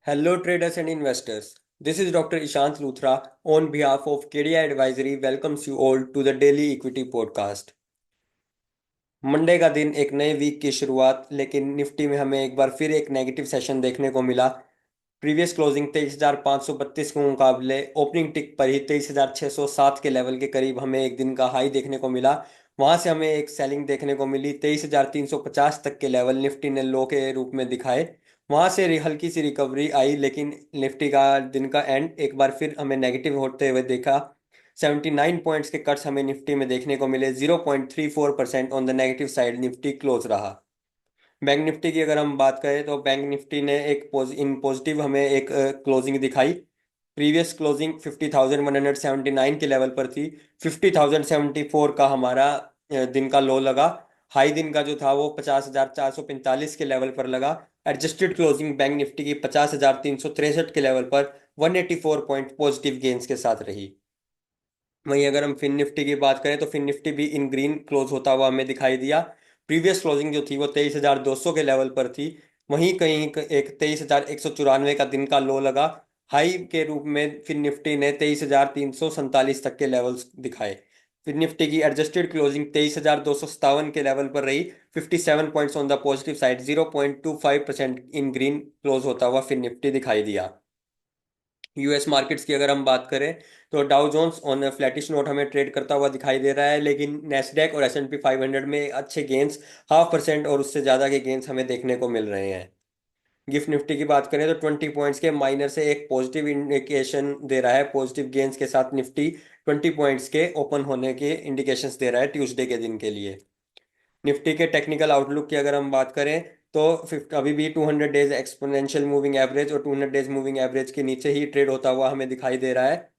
Hello, traders and investors. This is Dr. Ishant Luthra on behalf of KDI Advisory welcomes you all to the Daily Equity Podcast. Monday का दिन एक नए week की शुरुआत, लेकिन Nifty में हमें एक बार फिर एक नेगेटिव सेशन देखने को मिला। प्रीवियस क्लोजिंग 23,532 के मुकाबले ओपनिंग टिक पर ही 23,607 के लेवल के करीब हमें एक दिन का हाई देखने को मिला। वहां से हमें एक सेलिंग देखने को मिली। 23,350 तक के लेवल निफ्टी ने लो के रूप में दिखाए। वहां से हल्की सी रिकवरी आई, लेकिन निफ्टी का दिन का एंड एक बार फिर हमें नेगेटिव होते हुए देखा। 79 पॉइंट्स के कट्स हमें निफ्टी में देखने को मिले। 0.34% on the negative side Nifty close रहा। बैंक निफ्टी की अगर हम बात करें तो बैंक निफ्टी ने एक इन पॉजिटिव हमें एक क्लोजिंग दिखाई। प्रीवियस क्लोजिंग 50,179 के लेवल पर थी। 50,074 का हमारा दिन का लो लगा। हाई दिन का जो था वो 50,445 के लेवल पर लगा। एडजस्टेड क्लोजिंग बैंक निफ्टी की 50,363 के लेवल पर 184 पॉइंट पॉजिटिव गेंस के साथ रही। वहीं अगर हम फिन निफ्टी की बात करें तो फिन निफ्टी भी इन ग्रीन क्लोज होता हुआ हमें दिखाई दिया। प्रीवियस क्लोजिंग जो थी वो 23,200 के लेवल पर थी। वहीं कहीं एक 23,194 का दिन का लो लगा। हाई के रूप में फिन निफ्टी ने 23,347 तक के लेवल्स दिखाए। फिन निफ्टी की एडजस्टेड क्लोजिंग 23,257 के लेवल पर रही। 57 points on the positive side, 0.25% in green close होता हुआ फिन निफ्टी दिखाई दिया। यूएस मार्केट्स की अगर हम बात करें तो Dow Jones on flattish note हमें ट्रेड करता हुआ दिखाई दे रहा है, लेकिन नेस्डैक और एस एंड पी 500 में अच्छे गेंस, 0.5% और उससे ज़्यादा के गेंस हमें देखने को मिल रहे हैं। गिफ्ट निफ्टी की बात करें तो 20 पॉइंट्स के माइनर से एक पॉजिटिव इंडिकेशन दे रहा है। पॉजिटिव गेंस के साथ निफ्टी 20 पॉइंट्स के ओपन होने के इंडिकेशंस दे रहा है ट्यूसडे के दिन के लिए। निफ्टी के टेक्निकल आउटलुक की अगर हम बात करें तो अभी भी 200 डेज एक्सपोनेंशियल मूविंग एवरेज और 200 डेज मूविंग एवरेज के नीचे ही ट्रेड होता हुआ हमें दिखाई दे रहा है।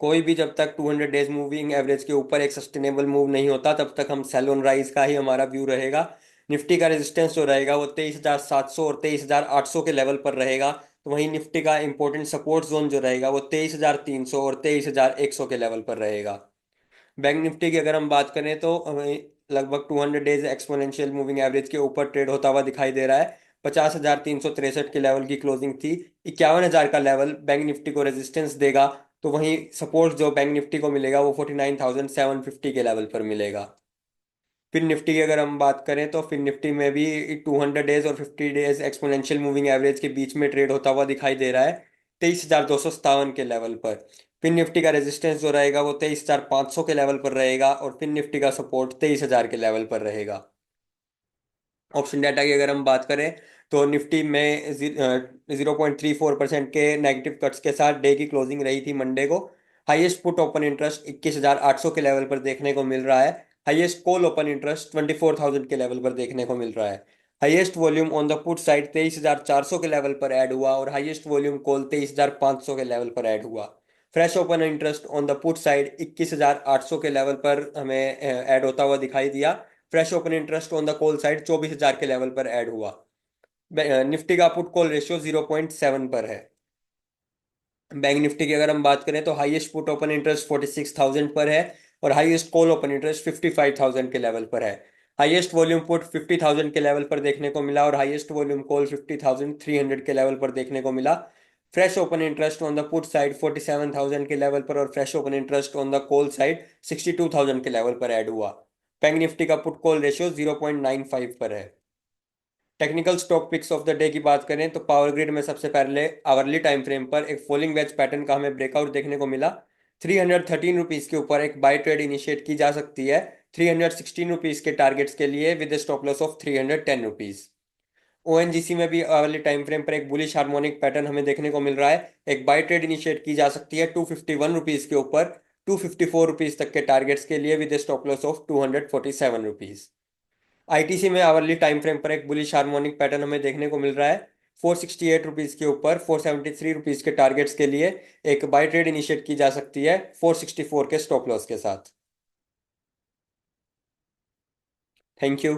कोई भी जब तक 200 डेज मूविंग एवरेज के ऊपर एक सस्टेनेबल मूव नहीं होता तब तक हम सेल ऑन राइज का ही हमारा व्यू रहेगा। निफ्टी का रेजिस्टेंस जो रहेगा वो 23,700 और 23,800 के लेवल पर रहेगा। तो वहीं निफ्टी का इंपॉर्टेंट सपोर्ट जोन जो रहेगा वो 23,300 और 23,100 के लेवल पर रहेगा। बैंक निफ्टी की अगर हम बात करें तो हमें लगभग 200 डेज एक्सपोनेंशियल मूविंग एवरेज के ऊपर ट्रेड होता हुआ दिखाई दे रहा है। 50,363 के लेवल की क्लोजिंग थी। 51,000 का लेवल बैंक निफ्टी को रेजिस्टेंस देगा। तो वहीं सपोर्ट जो बैंक निफ्टी को मिलेगा वो 49,750 के लेवल पर मिलेगा। फिर निफ्टी की अगर हम बात करें तो फिर निफ्टी में भी 200 डेज और 50 डेज एक्सपोनेंशियल मूविंग एवरेज के बीच में ट्रेड होता हुआ दिखाई दे रहा है 23,257 के लेवल पर। फिर निफ्टी का रेजिस्टेंस जो रहेगा वो 23,500 के लेवल पर रहेगा और फिर निफ्टी का सपोर्ट 23,000 के लेवल पर रहेगा। ऑप्शन डाटा की अगर हम बात करें तो निफ्टी में 0.34% के नेगेटिव कट्स के साथ डे की क्लोजिंग रही थी मंडे को। हाईएस्ट पुट ओपन इंटरेस्ट 21,800 के लेवल पर देखने को मिल रहा है। हाईएस्ट कॉल ओपन इंटरेस्ट 24,000 के लेवल पर देखने को मिल रहा है। Highest volume on the put side 23,400 के लेवल पर ऐड हुआ और हाईएस्ट वॉल्यूम कॉल 23,500 के लेवल पर ऐड हुआ। Fresh open interest on the put side 21,800 के लेवल पर हमें ऐड होता हुआ दिखाई दिया। Fresh open interest on the call side 24,000 के लेवल पर ऐड हुआ। निफ्टी का पुट कॉल रेशियो 0.7 पर है। बैंक निफ्टी की अगर हम बात करें तो हाईएस्ट पुट ओपन इंटरेस्ट 46,000 पर है और हाईएस्ट कॉल ओपन इंटरेस्ट 55,000 के लेवल पर है। हाईएस्ट वॉल्यूम पुट 50,000 के लेवल पर देखने को मिला और हाईएस्ट वॉल्यूम कॉल 50,300 के लेवल पर देखने को मिला। Fresh open interest on the put side 47,000 के लेवल पर और fresh open interest on the call side 62,000 के लेवल पर ऐड हुआ। बैंक निफ्टी का पुट कॉल रेशियो 0.95 पर है। Technical stock picks of the day की बात करें तो पावर ग्रिड में सबसे पहले आवरली टाइम फ्रेम पर एक फॉलिंग वेज पैटर्न का हमें ब्रेकआउट देखने को मिला। 313 रुपीज़ के ऊपर एक बाय ट्रेड इनिशिएट की जा सकती है 316 रुपीज़ के टारगेट्स के लिए with stop loss of 310 rupees. ONGC में भी आवरली टाइम फ्रेम पर एक बुलिश हार्मोनिक पैटर्न हमें देखने को मिल रहा है। एक बाय ट्रेड इनिशिएट की जा सकती है 251 रुपीज़ के ऊपर 254 रुपीज़ तक के टारगेट्स के लिए with stop loss of 247 rupees. ITC में आवरली टाइम फ्रेम पर एक बुलिश हार्मोनिक पैटर्न हमें देखने को मिल रहा है 468 रुपीज़ के ऊपर 473 रुपीज़ के टारगेट्स के लिए एक बाय ट्रेड इनिशिएट की जा सकती है 464 के स्टॉप लॉस के साथ। Thank you.